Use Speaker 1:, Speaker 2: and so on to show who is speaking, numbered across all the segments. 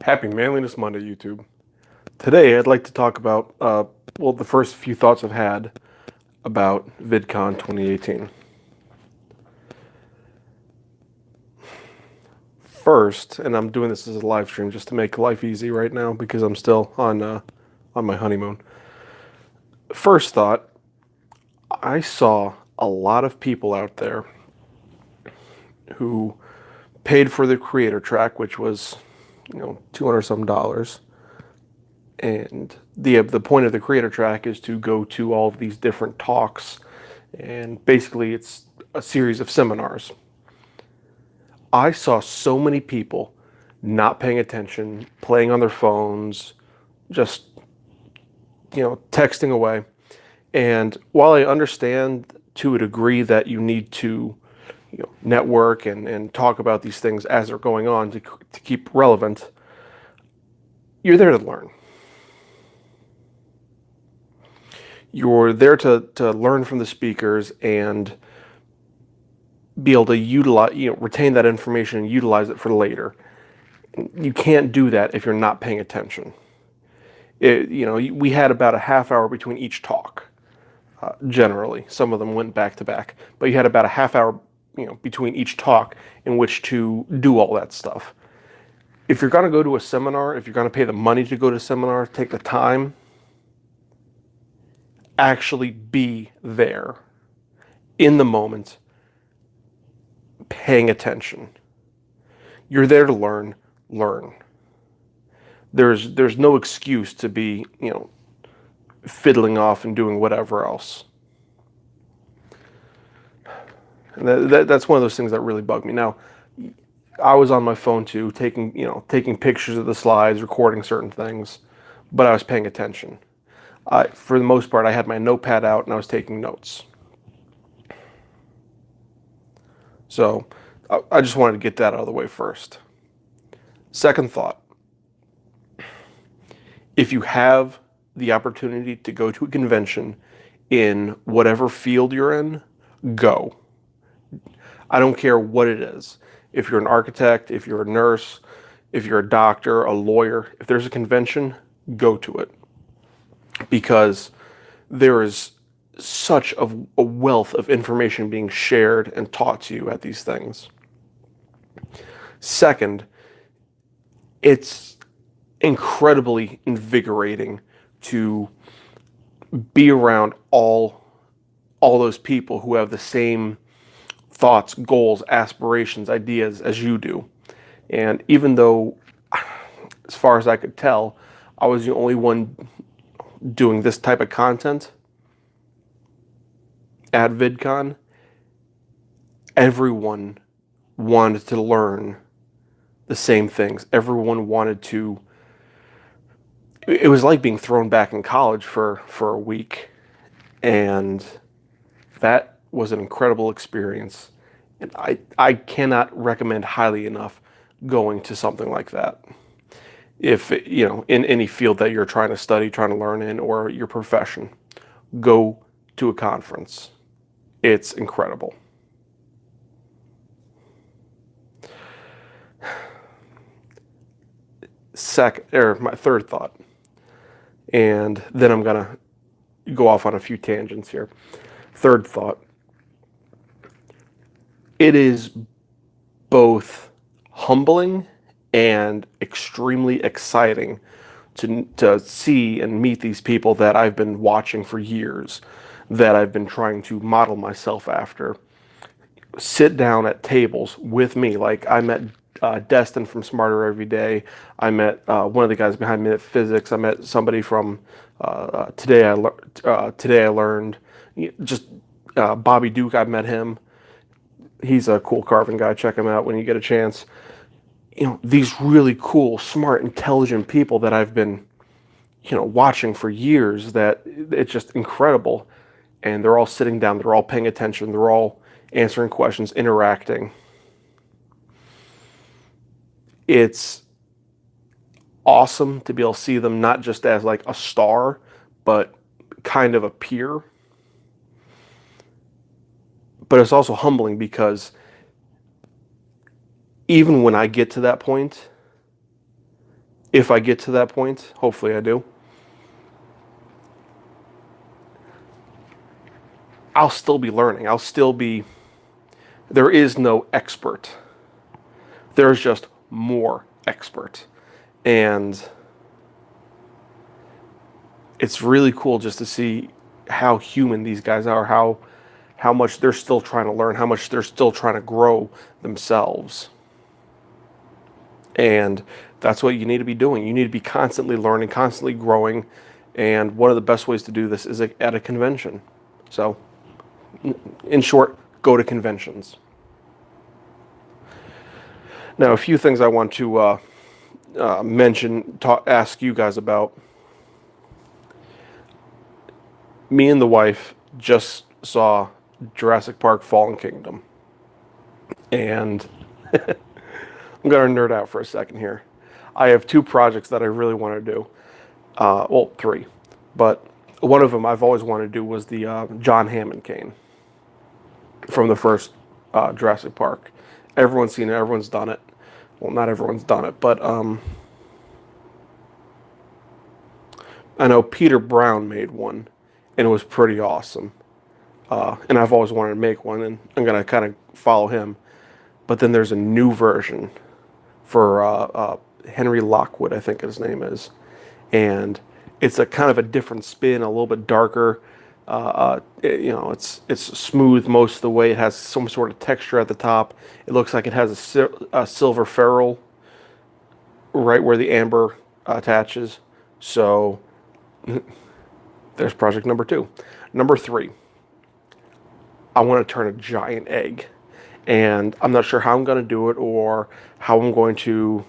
Speaker 1: Happy Manliness Monday, YouTube. Today, I'd like to talk about, the first few thoughts I've had about VidCon 2018. First, and I'm doing this as a live stream just to make life easy right now because I'm still on my honeymoon. First thought, I saw a lot of people out there who paid for the creator track, which was, $200 some dollars. And the point of the creator track is to go to all of these different talks, and basically it's a series of seminars. I saw so many people not paying attention, playing on their phones, just texting away. And while I understand to a degree that you need to network and talk about these things as they're going on to keep relevant, you're there to learn. You're there to learn from the speakers and be able to utilize, retain that information and utilize it for later. You can't do that if you're not paying attention. We had about a half hour between each talk. Generally, some of them went back to back, but you had about a half hour, between each talk in which to do all that stuff. If you're going to go to a seminar, if you're going to pay the money to go to a seminar, take the time, actually be there in the moment, paying attention. You're there to learn. There's no excuse to be, fiddling off and doing whatever else. And that's one of those things that really bugged me. Now, I was on my phone too, taking pictures of the slides, recording certain things, but I was paying attention. For the most part, I had my notepad out and I was taking notes. So I just wanted to get that out of the way first. Second thought, if you have the opportunity to go to a convention in whatever field you're in, go. I don't care what it is. If you're an architect, if you're a nurse, if you're a doctor, a lawyer, if there's a convention, go to it. Because there is such a wealth of information being shared and taught to you at these things. Second, it's incredibly invigorating to be around all those people who have the same thoughts, goals, aspirations, ideas as you do. And even though, as far as I could tell, I was the only one doing this type of content at VidCon, everyone wanted to learn the same things. Everyone wanted to. It was like being thrown back in college for a week, and that was an incredible experience. And I cannot recommend highly enough going to something like that. If in any field that you're trying to study, trying to learn in, or your profession, go to a conference. It's incredible. My third thought, and then I'm gonna go off on a few tangents here. Third thought, it is both humbling and extremely exciting to see and meet these people that I've been watching for years, that I've been trying to model myself after, sit down at tables with me. Like I met Destin from Smarter Every Day. I met one of the guys behind Minute Physics. I met somebody from Today I Learned. Just Bobby Duke. I've met him. He's a cool carving guy. Check him out when you get a chance. These really cool, smart, intelligent people that I've been, watching for years. That it's just incredible, and they're all sitting down. They're all paying attention. They're all answering questions, interacting. It's awesome to be able to see them not just as like a star, but kind of a peer. But it's also humbling because even when I get to that point, if I get to that point, hopefully I do, I'll still be learning. There is no expert. There's just more expert. And it's really cool just to see how human these guys are, how much they're still trying to learn, how much they're still trying to grow themselves. And that's what you need to be doing. You need to be constantly learning, constantly growing. And one of the best ways to do this is at a convention. So, in short, go to conventions. Now, a few things I want to ask you guys about. Me and the wife just saw Jurassic Park Fallen Kingdom. And I'm going to nerd out for a second here. I have 2 projects that I really want to do. Well, 3. But one of them I've always wanted to do was the John Hammond cane from the first Jurassic Park. Everyone's seen it. Everyone's done it. Well, not everyone's done it, but I know Peter Brown made one, and it was pretty awesome. And I've always wanted to make one, and I'm going to kind of follow him. But then there's a new version for Henry Lockwood, I think his name is. And it's a kind of a different spin, a little bit darker. It's smooth most of the way. It has some sort of texture at the top. It looks like it has a silver ferrule right where the amber attaches. So there's project number 2. Number 3, I want to turn a giant egg. And I'm not sure how I'm going to do it or how I'm going to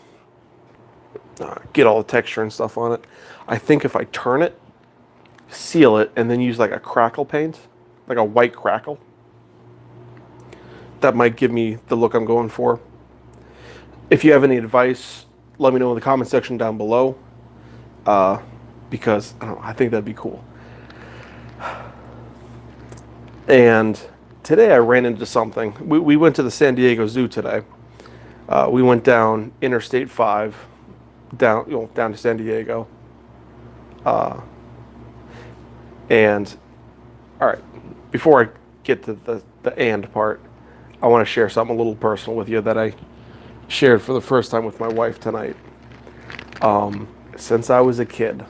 Speaker 1: get all the texture and stuff on it. I think if I turn it, seal it, and then use like a crackle paint, like a white crackle, that might give me the look I'm going for. If you have any advice, let me know in the comment section down below, because I think that'd be cool. And today I ran into something. We went to the San Diego Zoo today. We went down Interstate 5, down to San Diego. And all right, before I get to the and part, I want to share something a little personal with you that I shared for the first time with my wife tonight. Since I was a kid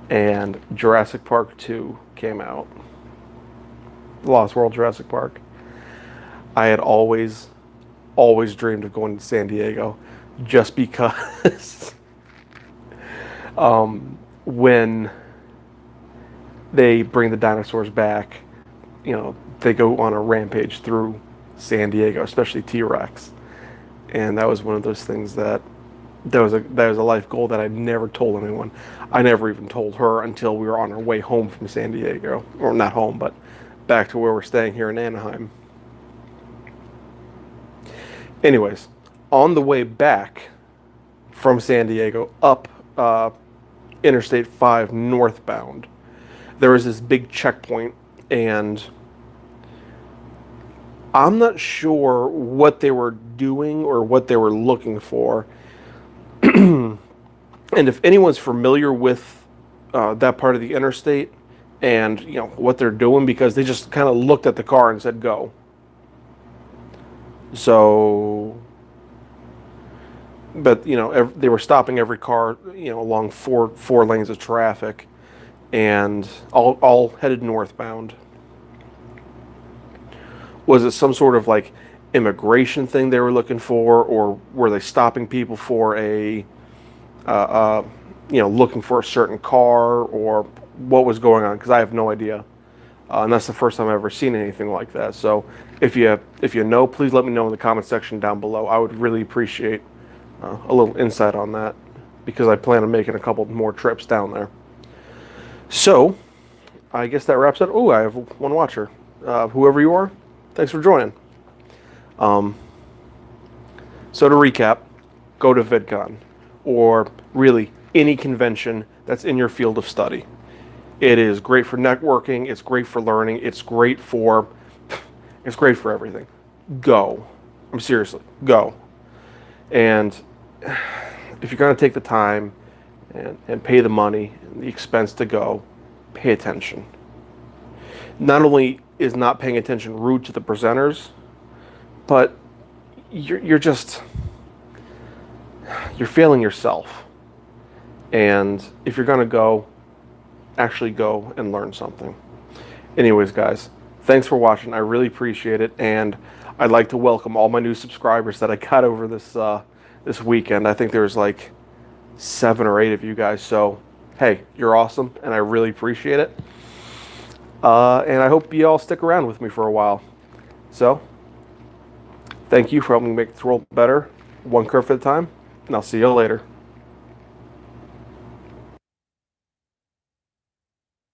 Speaker 1: and Jurassic Park 2 came out, Lost World Jurassic Park, I had always dreamed of going to San Diego, just because when they bring the dinosaurs back, they go on a rampage through San Diego, especially T-Rex. And that was one of those things that was a life goal that I never told anyone. I never even told her until we were on our way home from San Diego, or not home, but back to where we're staying here in Anaheim. Anyways, on the way back from San Diego up Interstate 5 northbound, there was this big checkpoint, and I'm not sure what they were doing or what they were looking for. And if anyone's familiar with that part of the interstate and what they're doing, because they just kind of looked at the car and said go. So, but they were stopping every car along four lanes of traffic, and all headed northbound. Was it some sort of like immigration thing they were looking for, or were they stopping people for looking for a certain car, or what was going on? Because I have no idea, and that's the first time I've ever seen anything like that. So if you know, please let me know in the comment section down below. I would really appreciate a little insight on that, because I plan on making a couple more trips down there. So I guess that wraps it. Oh, I have one watcher. Whoever you are, thanks for joining. So to recap, go to VidCon, or really any convention that's in your field of study. It is great for networking. It's great for learning. It's great for everything. Go. Seriously, go. And if you're going to take the time and pay the money and the expense to go, pay attention. Not only is not paying attention rude to the presenters, but you're just you're failing yourself. And if you're going to go, actually go and learn something. Anyways, guys, thanks for watching. I really appreciate it, and I'd like to welcome all my new subscribers that I got over this weekend. I think there's like 7 or 8 of you guys. So, hey, you're awesome, and I really appreciate it. And I hope you all stick around with me for a while. So, thank you for helping make this world better, one kerf at a time, and I'll see you later.